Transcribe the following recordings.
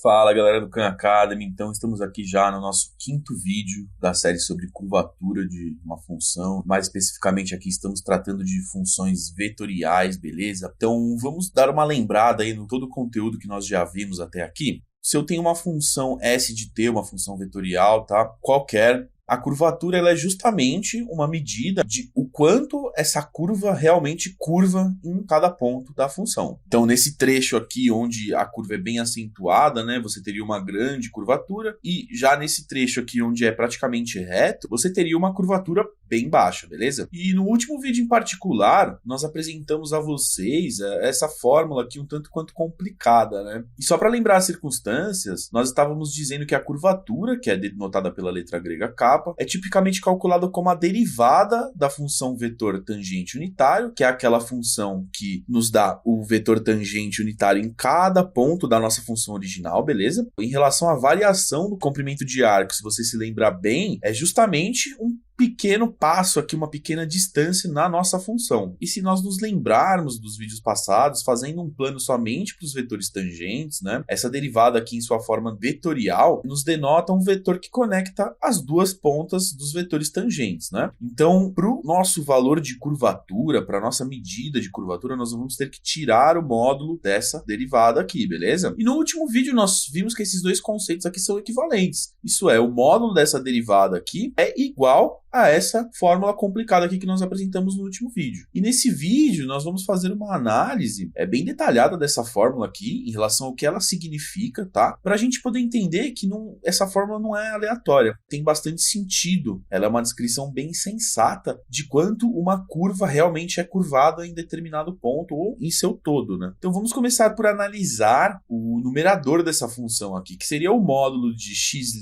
Fala galera do Khan Academy, então estamos aqui já no nosso quinto vídeo da série sobre curvatura de uma função. Mais especificamente aqui estamos tratando de funções vetoriais, beleza? Então vamos dar uma lembrada aí no todo o conteúdo que nós já vimos até aqui. Se eu tenho uma função S de t, uma função vetorial, tá? Qualquer, a curvatura ela é justamente uma medida de o quanto essa curva realmente curva em cada ponto da função. Então, nesse trecho aqui, onde a curva é bem acentuada, né, você teria uma grande curvatura, e já nesse trecho aqui, onde é praticamente reto, você teria uma curvatura bem baixa, beleza? E no último vídeo em particular, nós apresentamos a vocês essa fórmula aqui um tanto quanto complicada, né? E só para lembrar as circunstâncias, nós estávamos dizendo que a curvatura, que é denotada pela letra grega kappa, é tipicamente calculada como a derivada da função vetor tangente unitário, que é aquela função que nos dá o vetor tangente unitário em cada ponto da nossa função original, beleza? Em relação à variação do comprimento de arco, se você se lembrar bem, é justamente um pequeno passo aqui, uma pequena distância na nossa função. E se nós nos lembrarmos dos vídeos passados, fazendo um plano somente para os vetores tangentes, né? Essa derivada aqui em sua forma vetorial nos denota um vetor que conecta as duas pontas dos vetores tangentes, né? Então, para o nosso valor de curvatura, para a nossa medida de curvatura, nós vamos ter que tirar o módulo dessa derivada aqui, beleza? E no último vídeo nós vimos que esses dois conceitos aqui são equivalentes. Isso é, o módulo dessa derivada aqui é igual a essa fórmula complicada aqui que nós apresentamos no último vídeo. E nesse vídeo nós vamos fazer uma análise bem detalhada dessa fórmula aqui, em relação ao que ela significa, tá? Para a gente poder entender que essa fórmula não é aleatória, tem bastante sentido. Ela é uma descrição bem sensata de quanto uma curva realmente é curvada em determinado ponto ou em seu todo, né? Então vamos começar por analisar o numerador dessa função aqui, que seria o módulo de x'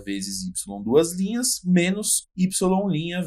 vezes y duas linhas menos y'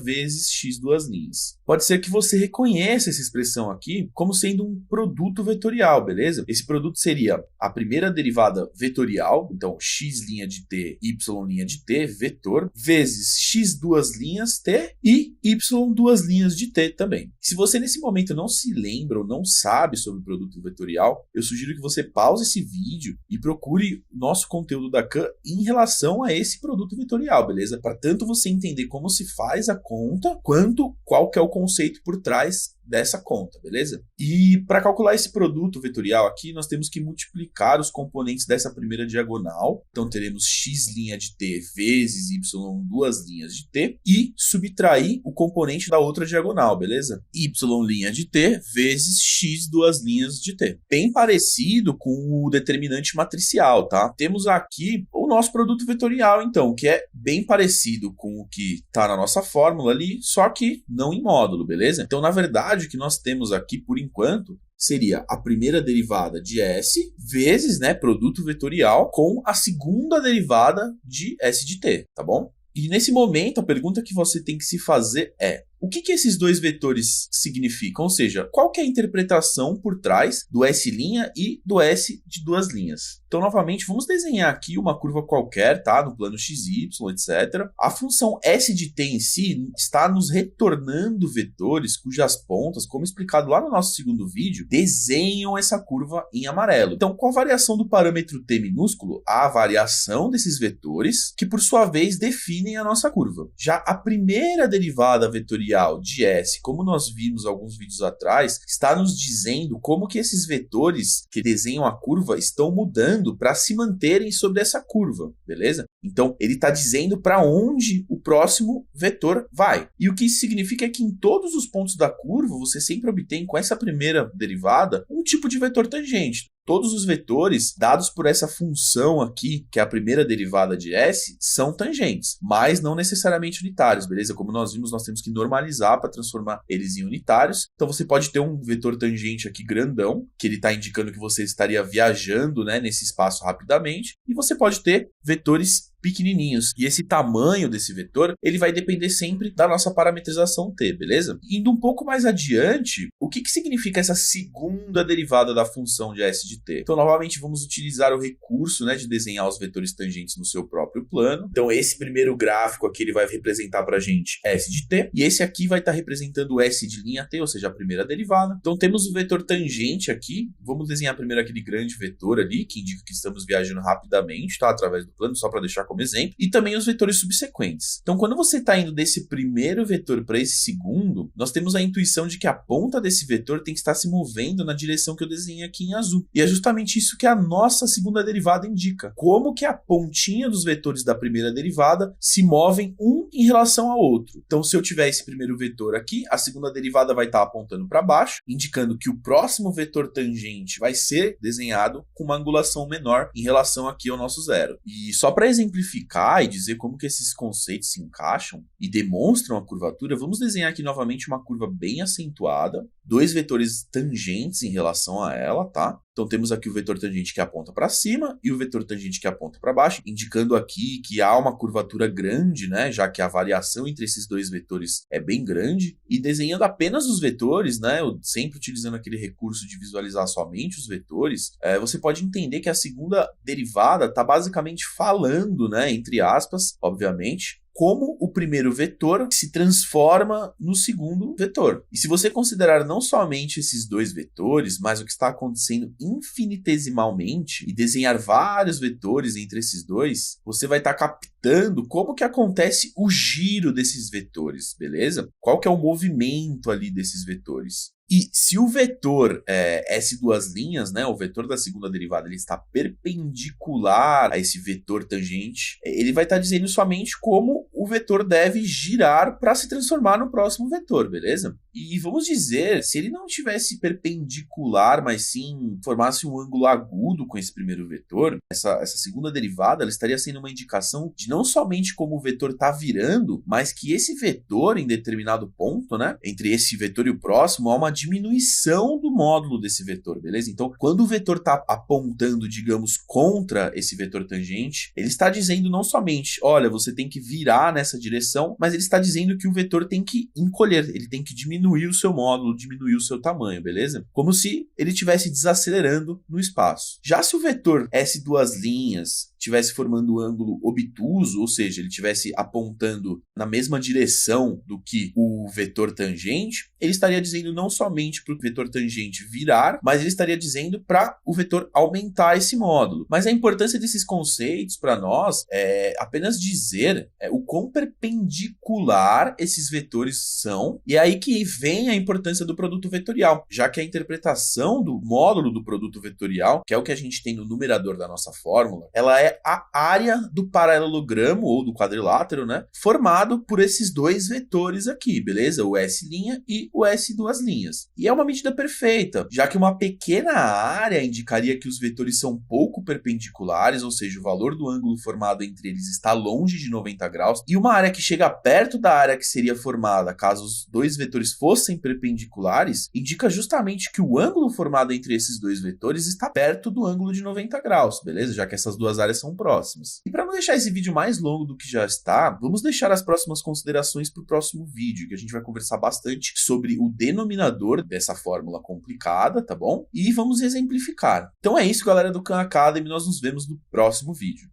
vezes x duas linhas. Pode ser que você reconheça essa expressão aqui como sendo um produto vetorial, beleza? Esse produto seria a primeira derivada vetorial, então x' de t, y' de t, vetor, vezes x duas linhas t e y duas linhas de t também. Se você nesse momento não se lembra ou não sabe sobre o produto vetorial, eu sugiro que você pause esse vídeo e procure nosso conteúdo da Khan em relação a esse produto vetorial, beleza? Para tanto você entender como se faz a conta, quanto qual que é o conceito por trás dessa conta, beleza? E para calcular esse produto vetorial aqui, nós temos que multiplicar os componentes dessa primeira diagonal. Então teremos x' de t vezes y duas linhas de t e subtrair o componente da outra diagonal, beleza? Y' de t vezes x duas linhas de t. Bem parecido com o determinante matricial, tá? Temos aqui o nosso produto vetorial, então, que é bem parecido com o que está na nossa fórmula ali, só que não em módulo, beleza? Então, na verdade, o que nós temos aqui, por enquanto, seria a primeira derivada de S vezes, né, produto vetorial com a segunda derivada de S de t, tá bom? E nesse momento, a pergunta que você tem que se fazer é: o que esses dois vetores significam? Ou seja, qual que é a interpretação por trás do S' e do S de duas linhas? Então, novamente, vamos desenhar aqui uma curva qualquer, tá? No plano XY, etc. A função S de t em si está nos retornando vetores cujas pontas, como explicado lá no nosso segundo vídeo, desenham essa curva em amarelo. Então, com a variação do parâmetro t minúsculo, há a variação desses vetores, que por sua vez definem a nossa curva. Já a primeira derivada vetorial de S, como nós vimos alguns vídeos atrás, está nos dizendo como que esses vetores que desenham a curva estão mudando para se manterem sobre essa curva, beleza? Então, ele está dizendo para onde o próximo vetor vai. E o que isso significa é que em todos os pontos da curva, você sempre obtém com essa primeira derivada um tipo de vetor tangente. Todos os vetores dados por essa função aqui, que é a primeira derivada de S, são tangentes, mas não necessariamente unitários, beleza? Como nós vimos, nós temos que normalizar para transformar eles em unitários. Então você pode ter um vetor tangente aqui grandão, que ele está indicando que você estaria viajando, né, nesse espaço rapidamente, e você pode ter vetores pequenininhos. E esse tamanho desse vetor, ele vai depender sempre da nossa parametrização t, beleza? Indo um pouco mais adiante, o que significa essa segunda derivada da função de s de t? Então, novamente, vamos utilizar o recurso, né, de desenhar os vetores tangentes no seu próprio plano. Então, esse primeiro gráfico aqui, ele vai representar pra gente s de t, e esse aqui vai estar representando s de linha t, ou seja, a primeira derivada. Então, temos o vetor tangente aqui. Vamos desenhar primeiro aquele grande vetor ali, que indica que estamos viajando rapidamente, tá? Através do plano, só para deixar como exemplo. E também os vetores subsequentes. Então, quando você está indo desse primeiro vetor para esse segundo, nós temos a intuição de que a ponta desse vetor tem que estar se movendo na direção que eu desenhei aqui em azul. E é justamente isso que a nossa segunda derivada indica. Como que a pontinha dos vetores da primeira derivada se movem um em relação ao outro. Então, se eu tiver esse primeiro vetor aqui, a segunda derivada vai estar apontando para baixo, indicando que o próximo vetor tangente vai ser desenhado com uma angulação menor em relação aqui ao nosso zero. E só para exemplificar e dizer como que esses conceitos se encaixam e demonstram a curvatura, vamos desenhar aqui novamente uma curva bem acentuada, dois vetores tangentes em relação a ela, tá? Então temos aqui o vetor tangente que aponta para cima e o vetor tangente que aponta para baixo, indicando aqui que há uma curvatura grande, né? Já que a variação entre esses dois vetores é bem grande. E desenhando apenas os vetores, né? Sempre utilizando aquele recurso de visualizar somente os vetores, você pode entender que a segunda derivada está basicamente falando, né? Entre aspas, obviamente, como o primeiro vetor se transforma no segundo vetor. E se você considerar não somente esses dois vetores, mas o que está acontecendo infinitesimalmente e desenhar vários vetores entre esses dois, você vai estar captando como que acontece o giro desses vetores, beleza? Qual que é o movimento ali desses vetores? E se o vetor S duas linhas, né, o vetor da segunda derivada, ele está perpendicular a esse vetor tangente, ele vai estar dizendo somente como o vetor deve girar para se transformar no próximo vetor, beleza? E vamos dizer, se ele não tivesse perpendicular, mas sim formasse um ângulo agudo com esse primeiro vetor, essa segunda derivada ela estaria sendo uma indicação de não somente como o vetor está virando, mas que esse vetor em determinado ponto, né, entre esse vetor e o próximo, há uma diminuição do módulo desse vetor, beleza? Então, quando o vetor está apontando, digamos, contra esse vetor tangente, ele está dizendo não somente, olha, você tem que virar nessa direção, mas ele está dizendo que o vetor tem que encolher, ele tem que diminuir o seu módulo, diminuir o seu tamanho, beleza? Como se ele estivesse desacelerando no espaço. Já se o vetor S duas linhas estivesse formando um ângulo obtuso, ou seja, ele estivesse apontando na mesma direção do que o vetor tangente, ele estaria dizendo não somente para o vetor tangente virar, mas ele estaria dizendo para o vetor aumentar esse módulo. Mas a importância desses conceitos para nós é apenas dizer o quão perpendicular esses vetores são, e é aí que vem a importância do produto vetorial, já que a interpretação do módulo do produto vetorial, que é o que a gente tem no numerador da nossa fórmula, ela é a área do paralelogramo ou do quadrilátero, né, formado por esses dois vetores aqui, beleza? O S' e o S duas linhas. E é uma medida perfeita, já que uma pequena área indicaria que os vetores são pouco perpendiculares, ou seja, o valor do ângulo formado entre eles está longe de 90 graus, e uma área que chega perto da área que seria formada caso os dois vetores fossem perpendiculares, indica justamente que o ângulo formado entre esses dois vetores está perto do ângulo de 90 graus, beleza? Já que essas duas áreas são próximas. E para não deixar esse vídeo mais longo do que já está, vamos deixar as próximas considerações para o próximo vídeo, que a gente vai conversar bastante sobre o denominador dessa fórmula complicada, tá bom? E vamos exemplificar. Então é isso, galera do Khan Academy, nós nos vemos no próximo vídeo.